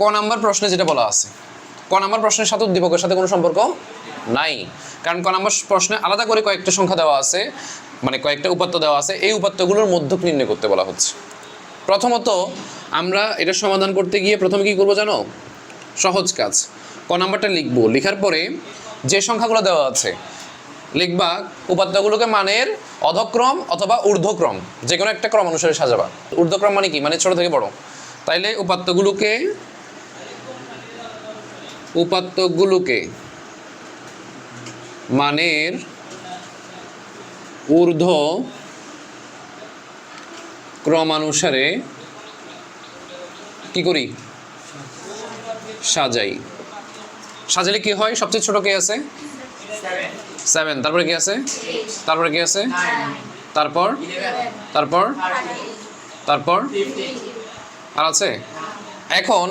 ক নাম্বার প্রশ্নে যেটা বলা আছে, ক নাম্বার প্রশ্নের সাথে উদ্দীপকের সাথে কোনো সম্পর্ক নাই, কারণ ক নাম্বার প্রশ্নে আলাদা করে কয়েকটা সংখ্যা দেওয়া আছে, মানে কয়েকটা উপাত্ত দেওয়া আছে, এই উপাত্তগুলোর মধ্যক নির্ণয় করতে বলা হচ্ছে। প্রথমত আমরা এটা সমাধান করতে গিয়ে প্রথমে কি করবো জানো? সহজ কাজ, ক নাম্বারটা লিখবো, লেখার পরে যে সংখ্যাগুলো দেওয়া আছে লিখবা উপাত্তগুলোকে মানের অধক্রম অথবা ঊর্ধ্বক্রম যে কোনো একটা ক্রম অনুসারে সাজাবা। ঊর্ধ্বক্রম মানে কি? মানে ছোট থেকে বড়। তাইলে উপাত্তগুলোকে মানের ঊর্ধ্ব ক্রমানুসারে কি করি? সাজাই। সাজালে কি হয়? সবচেয়ে ছোট কে আছে? 7। তারপরে কি আছে? তারপরে কি আছে? তারপর তারপর তারপর আর আছে। এখন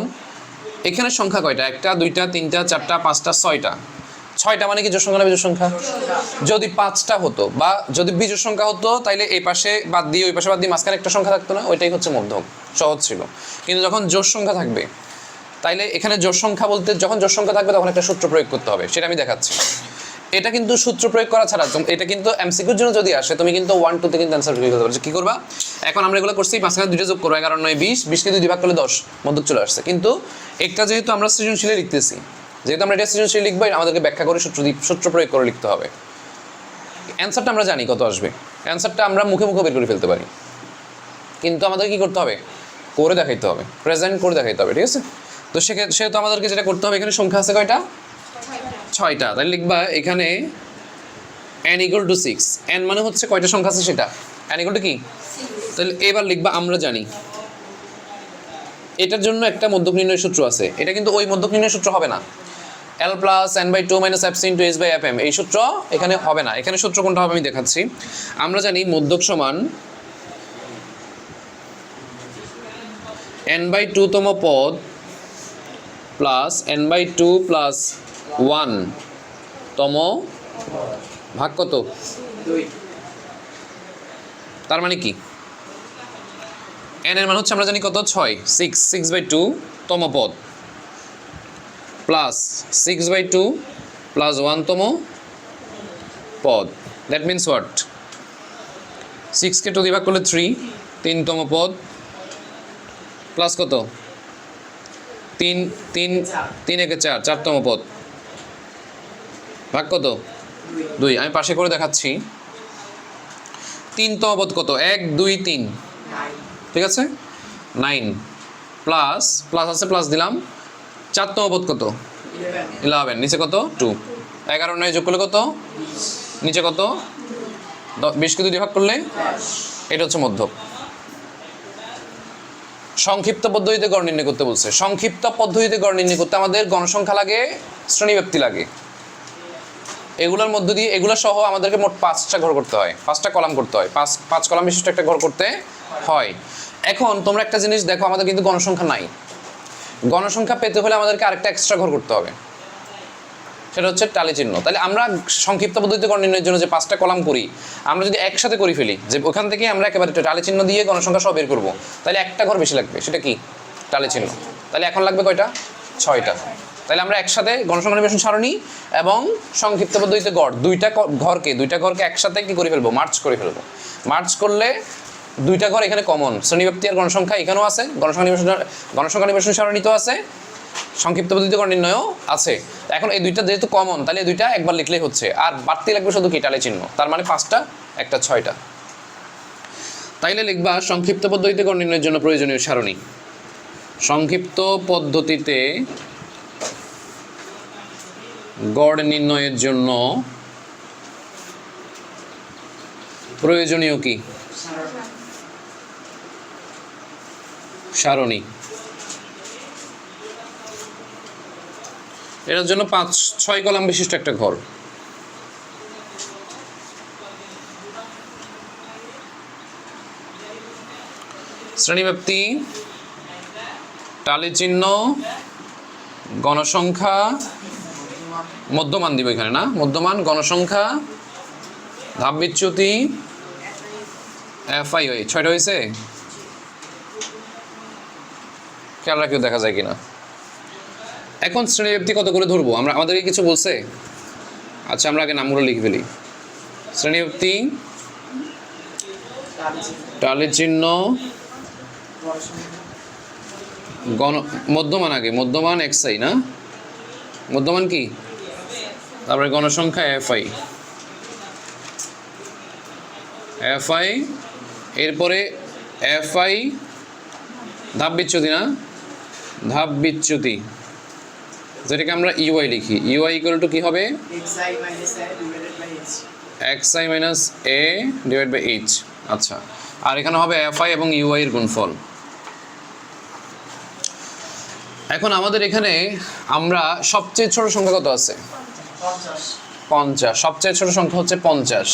এখানে সংখ্যা কয়টা? 1 2 3 4 5 6টা। 6টা মানে কি জোড় সংখ্যা না বিজোড় সংখ্যা? যদি 5টা হতো বা যদি বিজোড় সংখ্যা হতো তাইলে এই পাশে বাদ দিয়ে ওই পাশে বাদ দিয়ে মাঝখানে একটা সংখ্যা থাকতো না, ওইটাই হচ্ছে মধ্যক, সহজ ছিল। কিন্তু যখন জোড় সংখ্যা থাকবে তাইলে এখানে জোড় সংখ্যা বলতে যখন জোড় সংখ্যা থাকবে তখন একটা সূত্র প্রয়োগ করতে হবে, সেটা আমি দেখাচ্ছি। এটা কিন্তু সূত্র প্রয়োগ করা ছাড়া, এটা কিন্তু এমসিকিউর জন্য যদি আসে তুমি কিন্তু 1 2 তে কিন্তু অ্যানসার বের করতে পারছো। কি করবা? এখন আমরা এগুলো করছি, মাঝখানে দুইটা যোগ করবো, 11 9 20, 20 কে 2 ভাগ করলে 10, মধ্যক চলে আসছে। কিন্তু একটা যেহেতু আমরা সৃজনশীলে লিখতেছি, যেহেতু আমরা এটা সৃজনশীলে লিখবো, আমাদেরকে ব্যাখ্যা করে সূত্র প্রয়োগ করে লিখতে হবে। অ্যানসারটা আমরা জানি কত আসবে, অ্যানসারটা আমরা মুখে মুখে বের করে ফেলতে পারি, কিন্তু আমাদের কি করতে হবে? করে দেখাইতে হবে, প্রেজেন্ট করে দেখাইতে হবে, ঠিক আছে? তো সেহেতু আমাদেরকে যেটা করতে হবে, এখানে সংখ্যা আছে কয়টা? 6টা। তাহলে লিখবা এখানে n = 6। n মানে হচ্ছে কয়টা সংখ্যা আছে সেটা, n = কি? তাহলে এবার লিখবা আমরা জানি এটার জন্য একটা মধ্যক নির্ণয় সূত্র আছে, এটা কিন্তু ওই মধ্যক নির্ণয় সূত্র হবে না, l + n/2 - fc × h/ fm, এই সূত্র এখানে হবে না। এখানে সূত্র কোনটা হবে আমি দেখাচ্ছি। আমরা জানি মধ্যক সমান n/2 তম পদ প্লাস n/2 প্লাস 1 তম ভাগ কত? 2। তার মানে কি? n এর মান হচ্ছে আমরা জানি কত? 6। 6/2 তম পদ প্লাস 6/2 প্লাস 1 তম পদ। That means what? 6 কে 2 দিয়ে ভাগ করলে 3 তম পদ প্লাস কত? 3 একে 4 তম পদ ভাগ কত? 2। আমি পাশে করে দেখাচ্ছি। 3 তম পদ কত? 1 2 3, ঠিক আছে? 9 প্লাস আছে, প্লাস দিলাম। 4 তম পদ কত? 11। নিচে কত? 2। 11 9 যোগ করলে কত? নিচে কত? 20 কে 2 দিয়ে ভাগ করলে? এটা হচ্ছে মধ্যক। সংক্ষিপ্ত পদ্ধতিতে গড় নির্ণয় করতে বলছে। সংক্ষিপ্ত পদ্ধতিতে গড় নির্ণয় করতে আমাদের গণসংখ্যা লাগে, শ্রেণীব্যক্তি লাগে, এগুলোর মধ্য দিয়ে এগুলো সহ আমাদেরকে মোট 5টা ঘর করতে হয়, 5টা কলাম করতে হয়, 5 কলাম বিশিষ্ট একটা ঘর করতে হয়। এখন তোমরা একটা জিনিস দেখো, আমাদের কিন্তু গণসংখ্যা নাই। গণসংখ্যা পেতে হলে আমাদেরকে আরেকটা এক্সট্রা ঘর করতে হবে, সেটা হচ্ছে টালি চিহ্ন। তাহলে আমরা সংক্ষিপ্ত পদ্ধতিতে গড় নির্ণয়ের জন্য যে 5টা কলাম করি, আমরা যদি একসাথে করে ফেলি, যে ওখান থেকে আমরা একেবারে টালি চিহ্ন দিয়ে গণসংখ্যা সব বের করবো, তাহলে একটা ঘর বেশি লাগবে, সেটা কি? টালি চিহ্ন। তাহলে এখন লাগবে কয়টা? 6টা। তাহলে আমরা একসাথে গণসংখ্যা নির্বাচন সারণী এবং সংক্ষিপ্ত পদ্ধতিতে গড় দুইটা ঘরকে একসাথে কি করে ফেলবো? মার্চ করে ফেলবো। মার্চ করলে দুইটা ঘর এখানে কমন, শ্রেণীব্যক্তি আর গণসংখ্যা এখানেও আছে, গণসংখ্যা নির্বাচন সারণীতেও আছে, সংক্ষিপ্ত পদ্ধতিতে গড় নির্ণয়ও আছে। এখন এই দুইটা যেহেতু কমন, তাহলে এই দুইটা একবার লিখলেই হচ্ছে, আর বাড়তি লাগবে শুধু কি? টালি চিহ্ন। তার মানে 5টা, একটা 6টা। তাইলে লিখবা সংক্ষিপ্ত পদ্ধতিতে গড় নির্ণয়ের জন্য প্রয়োজনীয় সারণী। সংক্ষিপ্ত পদ্ধতিতে গড় নির্ণয়ের জন্য প্রয়োজনীয় কি? সারণী। এটার জন্য 5-6 কলাম বিশিষ্ট একটা ঘর। শ্রেণীব্যক্তি, টালি চিহ্ন, গণসংখ্যা, মধ্যমান দিব এখানে না, মধ্যমান, গণসংখ্যা, ধাপ বিচ্যুতি, FIO। 6টা হয়েছে? খেয়াল রাখিও দেখা যায় কিনা। এখন শ্রেণীব্যক্তি কত করে ধরবো আমরা, আমাদেরকে কিছু বলছে? আচ্ছা আমরা আগে নামগুলো লিখে ফেলি। শ্রেণীব্যক্তি, টালি চিহ্ন, মধ্যমান, আগে মধ্যমান এক্সআই না, মধ্যমান কি, তারপরে গণসংখ্যা এফআই, এফআই, এরপরে এফআই ধাপ বিচ্যুতি না, ধাপ বিচ্যুতি, যেটাকে আমরা ইউআই লিখি। ইউআই ইকুয়াল টু কি হবে? X I minus A divide by H. আচ্ছা, আর এখানে হবে এফআই এবং ইউআই এর গুণফল। এখন আমাদের এখানে আমরা সবচেয়ে ছোট সংখ্যা কত আছে? 50। সবচেয়ে ছোট সংখ্যা হচ্ছে 50।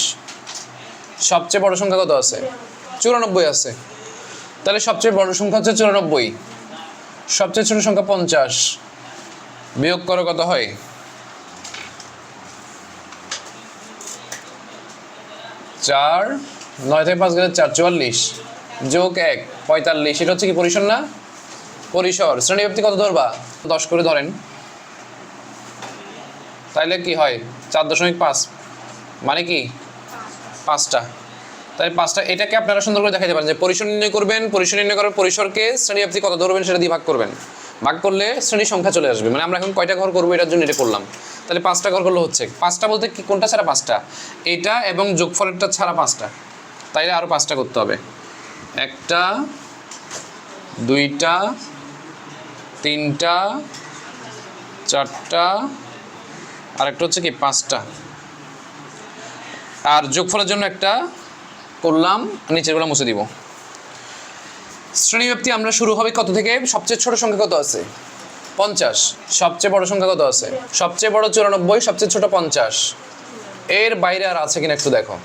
সবচেয়ে বড় সংখ্যা কত আছে? 94 আছে। তাহলে সবচেয়ে বড় সংখ্যা হচ্ছে 94, সবচেয়ে ছোট সংখ্যা 50, বিয়োগ করো কত হয়? 4, 9 থেকে 5 গেলে 4, 44, যোগ 1, 45। এটা হচ্ছে কি পরিসর না? পরিসর। শ্রেণীব্যক্তি কত ধরবা? 10 করে ধরেন, তাইলে কি হয়? 4.5 মানে কি 5টা। তাই 5টা। এটাকে আপনারা সুন্দর করে দেখাইতে পারেন যে পরিসর নির্ণয় করবেন, পরিসর নির্ণয় করার পরিসরকে শ্রেণীব্যক্তি কত ধরবেন সেটা দিয়ে ভাগ করবেন, ভাগ করলে শ্রেণী সংখ্যা চলে আসবে। মানে আমরা এখন কয়টা ঘর করবো এটার জন্য এটা করলাম। তাহলে 5টা ঘর করলে হচ্ছে, 5টা বলতে কি কোনটা ছাড়া 5টা? এটা এবং যোগফলেরটা ছাড়া 5টা। তাইলে আরও 5টা করতে হবে। 1টা, 2টা, 3টা, 4টা, আরেকটা হচ্ছে কি 5টা। আর যোগফলের জন্য একটা করলাম, নিচেরগুলো মুছে দিব। শ্রেণীব্যক্তি আমরা শুরু হবে কত থেকে? সবচেয়ে ছোট সংখ্যা কত আছে? 50। সবচেয়ে বড় সংখ্যা কত আছে? সবচেয়ে বড় 94, সবচেয়ে ছোট 50। এর বাইরে আর আছে কিনা একটু দেখো।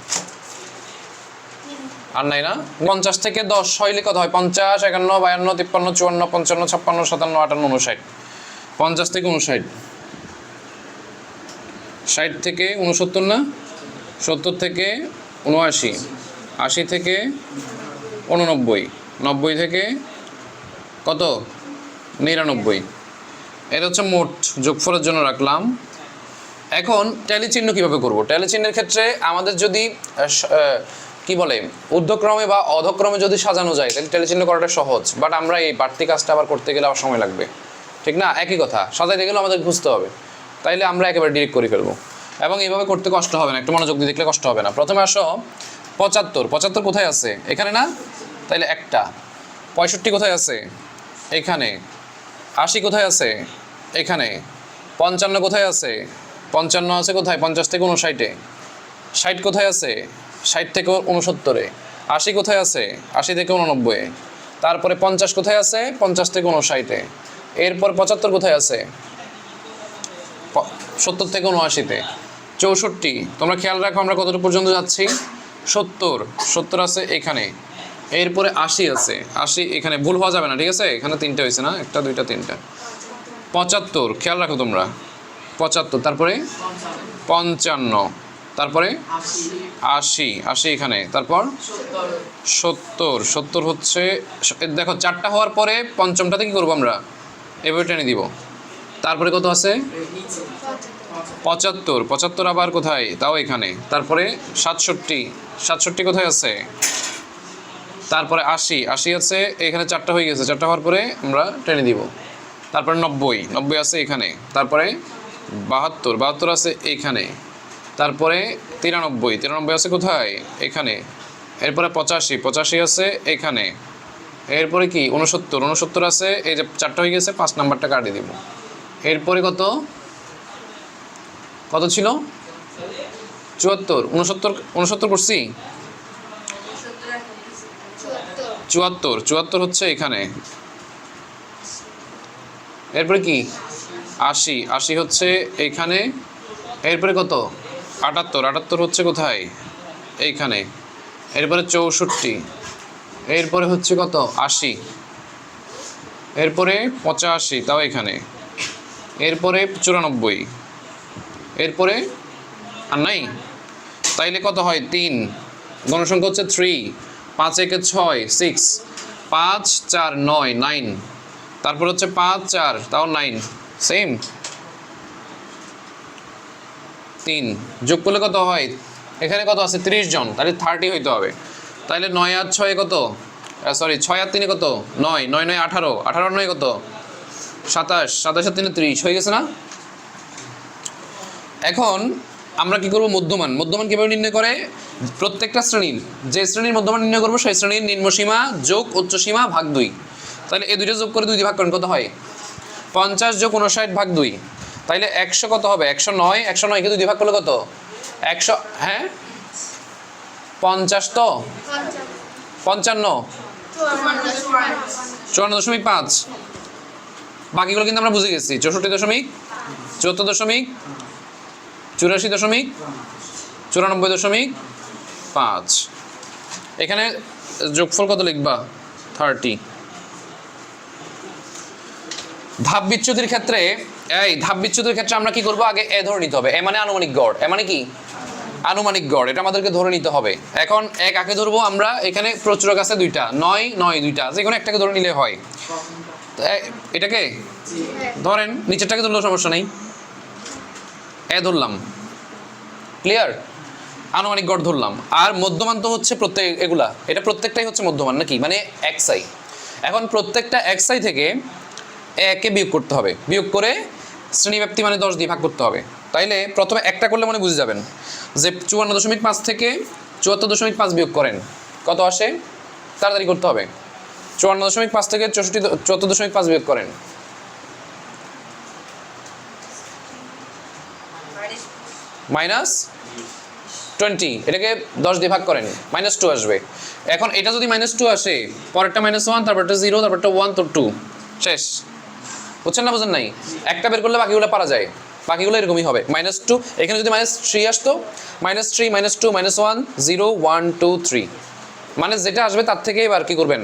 আর নাই না? 50 থেকে 10 হইলে কত হয়? 50, 51, 52, 53, 54, 55, 56, 57, 58, 59। 50 থেকে 59, 60 থেকে 69 না, 70 থেকে 79, 80 থেকে 89, 90 থেকে কত? 99। এটা হচ্ছে মোট যোগফলের জন্য রাখলাম। এখন ট্যালি চিহ্ন কীভাবে করব? ট্যালি চিহ্নের ক্ষেত্রে আমাদের যদি কি বলে ঊর্ধ্বক্রমে বা অধক্রমে যদি সাজানো যায় তাহলে ট্যালি চিহ্ন করাটা সহজ, বাট আমরা এই বাড়তি কাজটা আবার করতে গেলে আবার সময় লাগবে, ঠিক না? একই কথা, সাজাইতে গেলেও আমাদের বুঝতে হবে। তাইলে আমরা একেবারে ডিরেক্ট করে ফেলবো এবং এইভাবে করতে কষ্ট হবে না, একটু মনোযোগ দিয়ে দেখলে কষ্ট হবে না। প্রথমে আসো 75। 75 কোথায় আছে? এখানে না? তাইলে একটা। 65 কোথায় আছে? এখানে। 80 কোথায় আছে? এখানে। 55 কোথায় আছে? 55 আছে কোথায়? 50 থেকে 59-এ। 60 কোথায় আছে? 60 থেকে 69-এ। 80 কোথায় আছে? 80 থেকে 89-এ। তারপরে 50 কোথায় আছে? 50 থেকে 59-এ। এরপর 75 কোথায় আছে? 70 থেকে 79-তে। 64, তোমরা খেয়াল রাখো আমরা কতটুকু পর্যন্ত যাচ্ছি? 70 আছে এখানে। এরপরে 80 আছে, 80 এখানে, ভুল হওয়া যাবে না, ঠিক আছে? এখানে 3টে হয়েছে না, 1টা 2টা 3টা। 75 খেয়াল রাখো তোমরা, 75, তারপরে 55, তারপরে 80 এখানে, তারপর 70 হচ্ছে, দেখো 4টা হওয়ার পরে পঞ্চমটাতে কি করবো আমরা? এভাবে টেনে দিব। তারপরে কত আছে? 75 আবার কোথায়? তাও এখানে। তারপরে 67 কোথায় আছে? তারপরে 80 আছে এখানে, 4টা হয়ে গেছে, 4টা হওয়ার পরে আমরা টেনে দিব। তারপরে 90 আছে এখানে। তারপরে 72 আছে এখানে। তারপরে 93 আছে কোথায়? এখানে। এরপরে 85 আছে এখানে। এরপরে কি 69 আছে, এই যে 4টা হয়ে গেছে, 5 নাম্বারটা কাটিয়ে দিব। এরপরে কত ছিল? 74 করছি। 74 হচ্ছে এখানে। এরপরে কি 80 হচ্ছে এইখানে। এরপরে কত? 78 হচ্ছে কোথায়? এইখানে। এরপরে 64, এরপরে হচ্ছে কত? 80, এরপরে 85, তাও এখানে। এরপরে 94, এরপরে আর নাই। তাইলে কত হয়? 3, গণসংখ্যা হচ্ছে 3, 5 একে 6, 6, 5 4 9, 9, তারপর হচ্ছে 5 4, তাও 9, সেম 3 যোগ করলে কত হয়? এখানে কত আছে 30 জন, তাহলে 30 হইতে হবে। তাহলে 9 আর 6 কত, সরি 6 আর 3 কত 9, 9 9 18, 18 9 কত 27, 27 আর 3 30 হয়ে গেছে না? এখন আমরা কি করব? মধ্যমান। মধ্যমান কিভাবে নির্ণয় করে? প্রত্যেকটা শ্রেণীর, যে শ্রেণীর মধ্যমান নির্ণয় করবো সেই শ্রেণীর নিম্নসীমা যোগ উচ্চসীমা ভাগ 2। তাহলে এই দুইটা যোগ করে 2 দিয়ে ভাগ করেন, কত হয়? 50 যোগ 59 ভাগ 2। তাইলে 100 কত হবে? 109, 109 কে 2 দিয়ে ভাগ করলে কত? 100, হ্যাঁ 50 তো 55, 54.5। বাকিগুলো কিন্তু আমরা বুঝে গেছি। 64 দশমিক, 74 দশমিক, 84 দশমিক, 94 দশমিক 5। এখানে যোগফল কত লিখবা? 30। ধাপ বিচ্যুতির ক্ষেত্রে, ধাপ বিচ্যুতির ক্ষেত্রে আমরা কি করব? আগে এ ধরে নিতে হবে। এ মানে আনুমানিক গড়। এ মানে কি? আনুমানিক গড়। এটা আমাদেরকে ধরে নিতে হবে। এখন এক আগে ধরবো আমরা। এখানে প্রচুরক আছে 2টা, 9 9 2টা, যে কোনো একটাকে ধরে নিলে হয়। এটাকে ধরেন, নিচেরটাকে ধরলেও সমস্যা নেই। এ ধরলাম, ক্লিয়ার? আনুমানিক গড় ধরলাম। আর মধ্যমান তো হচ্ছে প্রত্যেক, এগুলা এটা প্রত্যেকটাই হচ্ছে মধ্যমান নাকি, মানে xi। এখন প্রত্যেকটা xi থেকে একে বিয়োগ করতে হবে। বিয়োগ করে শ্রেণীব্যাপ্তি মানে 10 দিয়ে ভাগ করতে হবে। তাইলে প্রথমে একটা করলে মানে বুঝে যাবেন যে 54.5 থেকে 74.5 বিয়োগ করেন, কত আসে? তাড়াতাড়ি করতে হবে। 54.5 থেকে 74.5 বিয়োগ করেন, -20। এটাকে 10 দিয়ে ভাগ করেন, -2 আসবে। এখন এটা যদি -2 আসে, পরেরটা -1, তারপরটা 0, তারপরটা 1, তো 2, শেষ। বুঝছেন না বুঝেন নাই? একটা বের করলে বাকিগুলো পারা যায়। বাকিগুলো এরকমই হবে। -2, এখানে যদি -3 আসতো, -3, -2, -1, 0, 1, 2, 3, মানে যেটা আসবে তার থেকে এবার কি করবেন?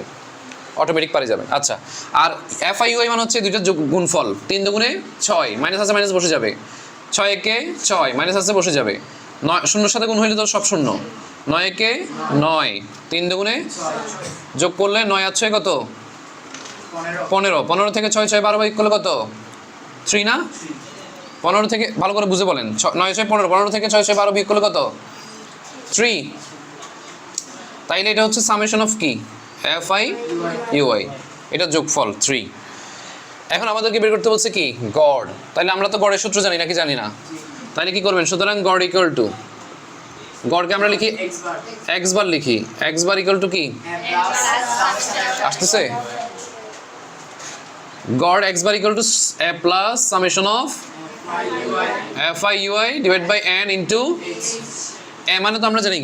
অটোমেটিক পারে যাবেন। আচ্ছা, আর FIUI মানে হচ্ছে দুইটা গুণফল। 3 দুগুণে 6, মাইনাস আছে মাইনাস বসে যাবে। 6 একে 6, মাইনাস আছে বসে যাবে। 9 শূন্যর সাথে গুণ হইলে তো সব শূন্য। 9 একে 9, 3 দুগুণে যোগ করলে 9 আর 6 কত? 15। 15 থেকে 6 6 12 বিয়োগ করলে কত? 3 না? 15 থেকে, ভালো করে বুঝে বলেন। 9 6 15, 15 থেকে 6 6 12 বিয়োগ করলে কত? 3। তাইলে এটা হচ্ছে সামেশন অফ কি? FIUI। এটা যোগফল 3। এখন আমাদেরকে বের করতে বলছে কি? গড়। তাইলে আমরা তো গড়ের সূত্র জানি নাকি জানি না? তাইলে কি করবেন? সুতরাং গড় ইকুয়াল টু, গড়কে আমরা লিখি x বার লিখি। x বার ইকুয়াল টু কি? আসতেছে? গড় x bar equal to a plus summation of FIUI divide by n into এ মানে তো আমরা জানি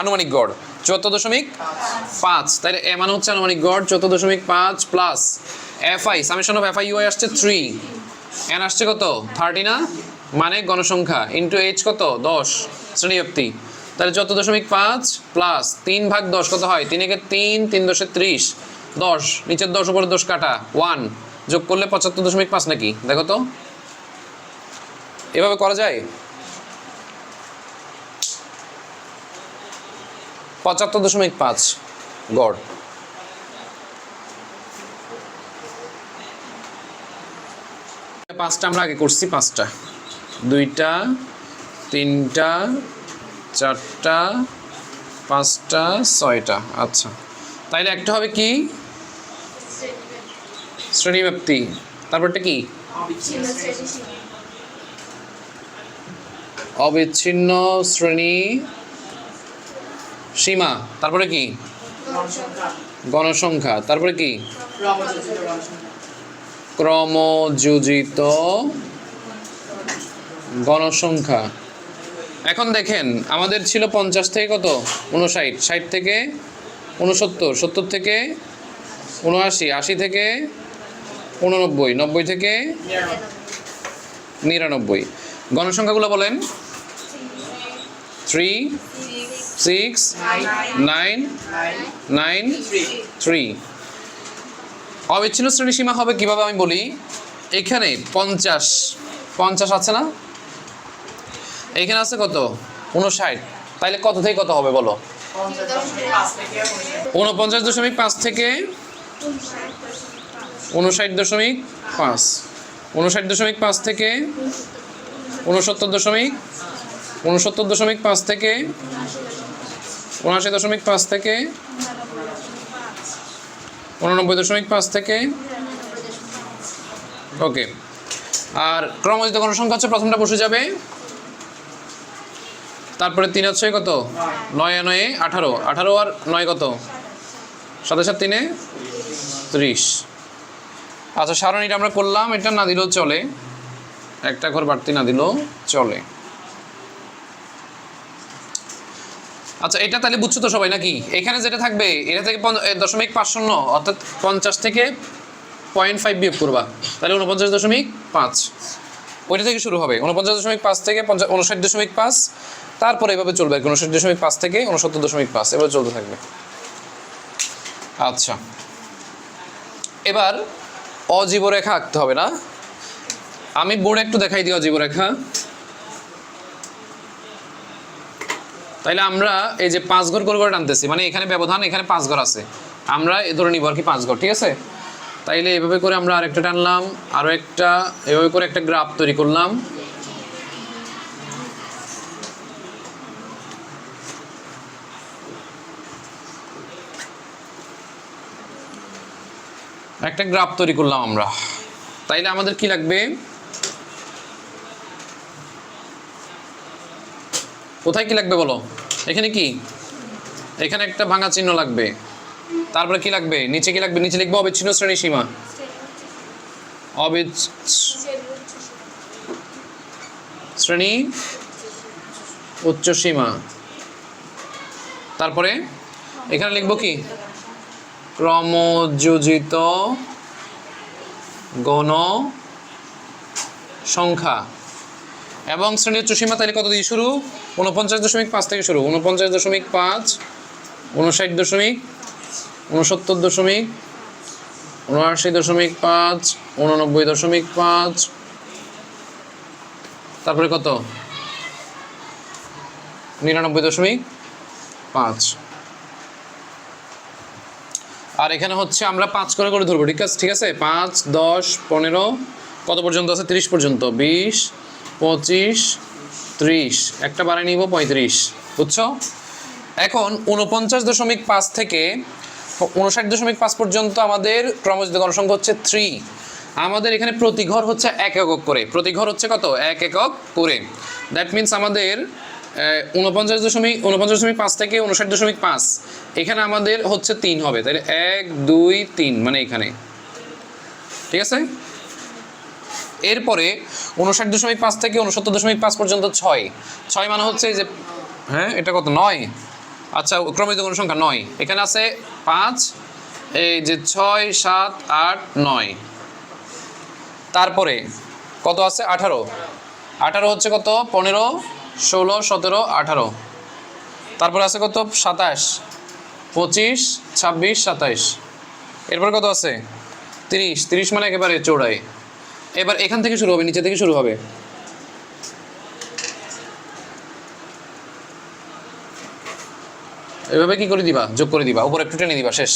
আনুমানিক গড় 74.5। তাইলে এ মানে হচ্ছে আনুমানিক গড় 74.5 plus FI summation of FIUI আসছে 3, n আসছে কত? 30 না? মানে গণসংখ্যা ইনটু h কত? 10 শ্রেণীব্যাপ্তি। তাহলে 14.5 প্লাস 3 ভাগ 10 কত হয়? 3 একে 3, 3 10 30, 10, নিচের 10 উপরে 10 কাটা 1, যোগ করলে 75.5 নাকি? দেখো তো, এভাবে করা যায়? 75.5 গড়। পাঁচটা আমরা আগে করছি, 5টা, 2টা, 3টা, 4টা, 5টা, 6টা। আচ্ছা, তাইলে একটা হবে কি? শ্রেণীব্যাপ্তি। তারপরটা কি? অবিচ্ছিন্ন শ্রেণী সীমা। তারপরে কি? গণসংখ্যা। তারপরে কি? ক্রমযোজিত গণসংখ্যা। এখন দেখেন, আমাদের ছিল 50 থেকে কত? 59, 60 থেকে 69, 70 থেকে 79, 80 থেকে 89, 90 থেকে 99। গণসংখ্যাগুলো বলেন। 3, 6, 9, 9, 3। অবিচ্ছিন্ন শ্রেণীসীমা হবে কিভাবে আমি বলি। এখানে 50 আছে না? এখানে আছে কত? 59। তাইলে কত থেকে কত হবে বলো? 49.5 থেকে 59.5। 59.5 থেকে 69.5 69.5 থেকে 79.5 থেকে 89.5 থেকে ওকে। আর ক্রমজিত গণসংখ্যা হচ্ছে প্রথমটা বসে যাবে, তারপরে 3 হচ্ছে কত 9 9 18 18 আর 9 কত 7 7 3 30। আচ্ছা সারণীটা আমরা করলাম, এটা না দিলেও চলে, একটা ঘর বাড়তি না দিলেও চলে। আচ্ছা এটা তাহলে বুঝছো তো সবাই নাকি? এখানে যেটা থাকবে এটা থেকে 0.50 অর্থাৎ 50 থেকে 0.5 বিয়োগ করবা, তাহলে 49.5 ওইটা থেকে শুরু হবে। 49.5 থেকে 59.5, তারপরে এভাবে চলবে 59.5 থেকে 69.5 এভাবে চলতে থাকবে। আচ্ছা এবার অজীব রেখা আঁকতে হবে না? আমি বোর্ডে একটু দেখাই দিই অজীব রেখা। তাইলে আমরা এই যে 5 ঘর করে টানতেছি, মানে এখানে ব্যবধান, এখানে 5 ঘর আছে, আমরা এ ধরে নিব আর কি 5 ঘর, ঠিক আছে? তাইলে এভাবে করে আমরা আরেকটা টানলাম, আরও একটা, এভাবে করে একটা গ্রাফ তৈরি করলাম। একটা গ্রাফ তৈরি করলাম আমরা। তাইলে আমাদের কি লাগবে, কোথায় কি লাগবে বলো? এখানে কি, এখানে একটা ভাঙা চিহ্ন লাগবে, তারপরে কি লাগবে, নিচে কি লাগবে, নিচে লিখবো অবিচ্ছিন্ন শ্রেণী সীমা, শ্রেণী উচ্চ সীমা। তারপরে এখানে লিখবো কি, ক্রমযোজিত গণ সংখ্যা এবং শ্রেণী উচ্চ সীমা। তাহলে কত দিয়ে শুরু, 49.5 থেকে শুরু, 49.5, 59.5, 69.5, 79.5, 89.5, তারপরে কত 99.5। আর এখানে হচ্ছে আমরা 5 করে করে ধরবো, ঠিক আছে? ঠিক আছে, 5 10 15 কত পর্যন্ত আছে, 30 পর্যন্ত, 20 25 30, একটা বাড়াই নিব 35, বুঝছো? এখন 49.5 থেকে 59.5 পর্যন্ত আমাদের ক্রমযোজিত গণসংখ্যা হচ্ছে 3। আমাদের এখানে প্রতি ঘর হচ্ছে 1 একক করে, প্রতি ঘর হচ্ছে কত 1 একক করে। দ্যাট মিনস আমাদের 49.5 থেকে 59.5 এখানে আমাদের হচ্ছে 3 হবে, তাহলে 1 2 3 মানে এখানে, ঠিক আছে? এরপরে 59.5 থেকে 69.5 পর্যন্ত 6 মানে হচ্ছে যে, হ্যাঁ এটা কত 9, আচ্ছা ক্রমযোজিত গণসংখ্যা 9, এখানে আছে 5, এই যে 6 7 8 9, তারপরে কত আছে 18 হচ্ছে কত 15 16 17 18, তারপরে আছে কত 27 25 26 27, এরপরে কত আছে 30 মানে একেবারে চৌড়াই। এবার এখান থেকে শুরু হবে, নিচে থেকে শুরু হবে, এভাবে কি করে দিবা, যোগ করে দিবা, উপরে একটু টেনে দিবা, শেষ।